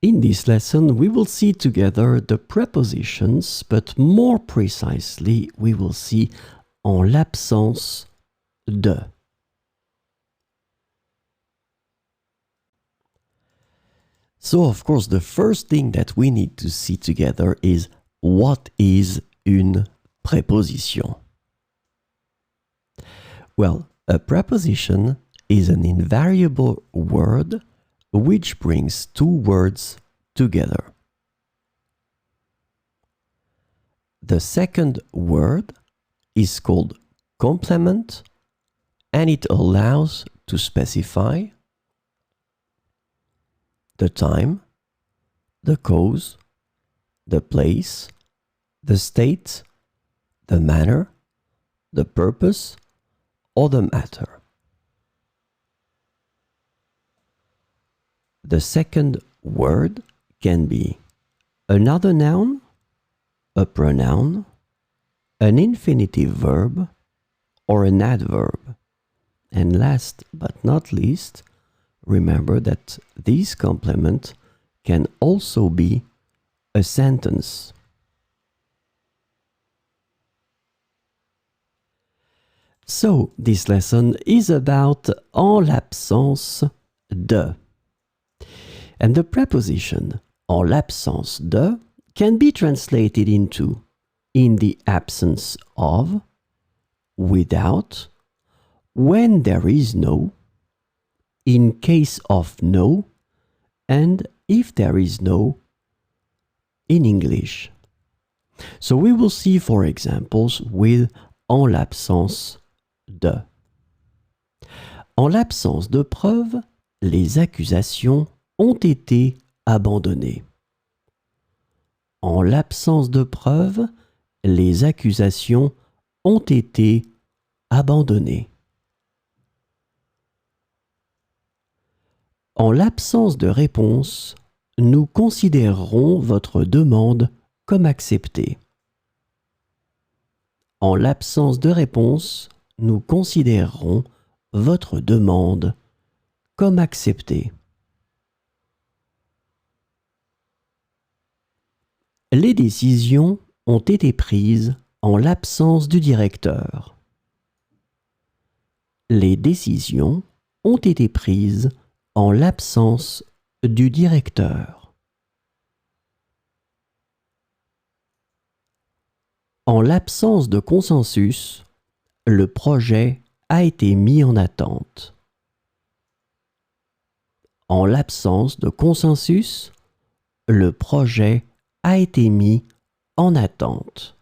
In this lesson, we will see together the prepositions, but more precisely, we will see en l'absence de. So, of course, the first thing that we need to see together is what is une préposition? Well, a preposition is an invariable word which brings two words together. The second word is called complement, and it allows to specify the time, the cause, the place, the state, the manner, the purpose, or the matter. The second word can be another noun, a pronoun, an infinitive verb, or an adverb. And last but not least, remember that this complement can also be a sentence. So, this lesson is about en l'absence de. And the preposition en l'absence de can be translated into in the absence of, without, when there is no, in case of no, and if there is no, in English. So we will see four examples with en l'absence de. En l'absence de preuves, les accusations ont été abandonnées. En l'absence de preuves, les accusations ont été abandonnées. En l'absence de réponse, nous considérerons votre demande comme acceptée. En l'absence de réponse, nous considérerons votre demande comme acceptée. Les décisions ont été prises en l'absence du directeur. Les décisions ont été prises en l'absence du directeur. En l'absence de consensus, le projet a été mis en attente. En l'absence de consensus, le projet a été mis en attente.